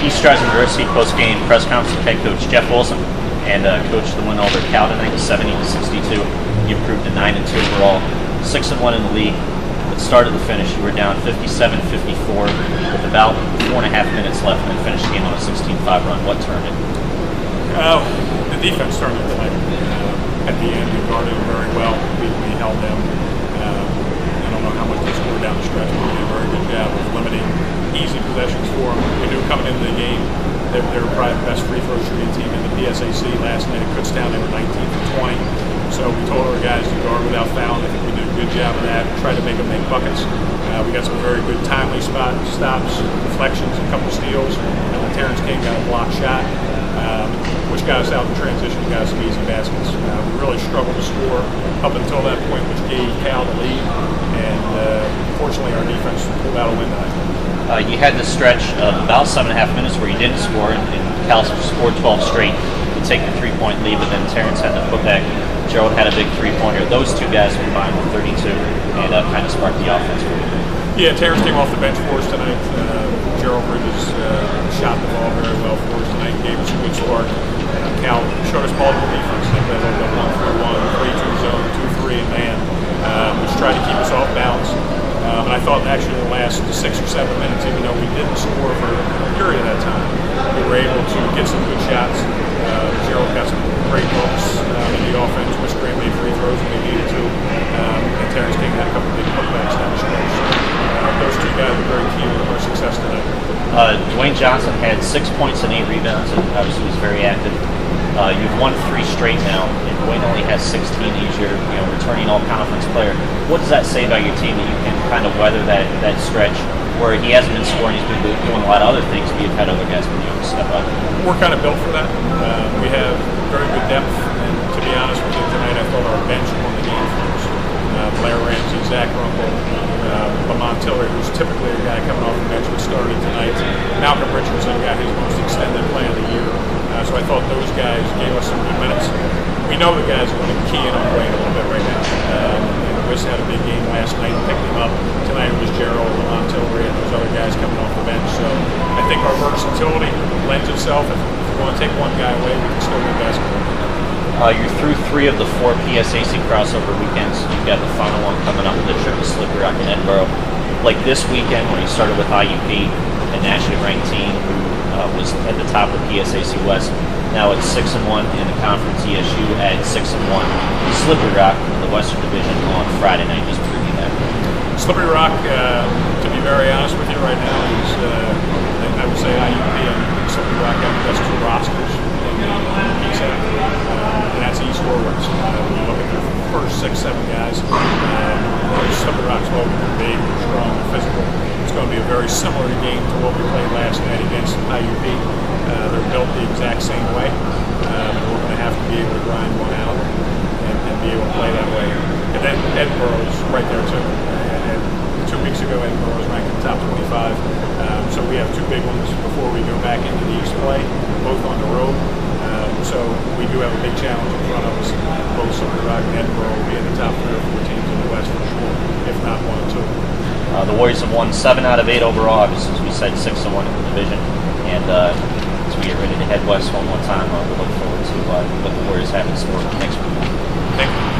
East Stroudsburg University post-game press conference with head coach Jeff Wilson, and coach the win over Cal tonight, 70-62. You improved to 9-2 overall, 6-1 in the league. At the start of the finish, you were down 57-54 with about 4.5 minutes left, and then finished the game on a 16-5 run. What turned it? The defense turned it tonight. At the end, we guarded them very well. We held them. I don't know how much they scored down the stretch, but we did a very good job of limiting easy possessions for them. We knew coming into the game they were probably the best free throw shooting team in the PSAC last night. At Kutztown, they were 19 for 20. So we told our guys to guard without fouling. I think we did a good job of that. Tried to make them make buckets. We got some very good timely stops, deflections, a couple of steals. Terrance King got a block shot, which got us out in transition, got us some easy baskets. We really struggled to score up until that point, which gave Cal the lead. And fortunately, our defense pulled out a win tonight. You had this stretch of about 7.5 minutes where you didn't score, and Cal scored 12 straight to take the three-point lead, but then Terrance had to put back. Gerald had a big three-pointer. Those two guys combined with 32 and kind of sparked the offense for you. Yeah, Terrance came off the bench for us tonight. Gerald Bridges shot the ball very well for us tonight, gave us a good spark. Cal showed us multiple defense. They played a little bit 1-3-1, 3-2 zone, 2-3 and man, which tried to keep us off balance. And I thought actually in the last 6 or 7 minutes, even though we didn't score for a period of that time, we were able to get some good shots. Gerald got some great looks in the offense. West Graham made free throws when they needed to. And Terrance King had a couple of big putbacks down the stretch. Those two guys were very key to our success tonight. Dwayne Johnson had 6 points and 8 rebounds, and obviously was very active. You've won 3 straight now, and Dwayne only has 16. He's your returning all-conference player. What does that say about your team that you can kind of weather that stretch where he hasn't been scoring, he's been doing a lot of other things, but you've had other guys be able to step up? We're kind of built for that. We have very good depth, and to be honest with you, tonight I thought our bench won the game for us. Blair Ramsey, Zach Rumpel, Lamont Tiller, who's typically a guy coming off the bench, who started tonight. Malcolm Richardson got his most extended play of the year. So I thought those guys gave us some good minutes. We know the guys are going to key in on Dwayne a little bit right now. Wiss had a big game last night and picked him up. Tonight it was Gerald, Lamont Tiller, and those other guys coming off the bench. So I think our versatility lends itself. If we want to take one guy away, we can still win basketball. You're through 3 of the 4 PSAC crossover weekends. You've got the final one coming up with the trip to Slippery Rock in Edinburgh. Like this weekend when you started with IUP, a nationally ranked team who was at the top of PSAC West. Now it's 6-1 in the conference. ESU at 6-1. Slippery Rock in the Western Division on Friday night. Just preview that. Slippery Rock, to be very honest with you right now, is I would say IUP and Slippery Rock have the best 2 rosters in the PSAC, and that's East or West. When you look at their first 6, 7 guys, Slippery Rock's well, they're big, they're strong, they're physical. It's going to be a very similar game to what we played last night against IUP. They're built the exact same way, and we're going to have to be able to grind one out and be able to play that way. And then Edinburgh is right there too. And 2 weeks ago, Edinburgh was ranked in the top 25. So we have 2 big ones before we go back into the East play, both on the road. So we do have a big challenge in front of us. Both Slippery Rock and Edinburgh will be in the top 3 or 4 teams in the West for sure, if not 1 or 2. The Warriors have won 7 out of 8 overall. Obviously, as we said, 6-1 in the division. And as we get ready to head west one more time, we look forward to what the Warriors have in store next week. Thank you.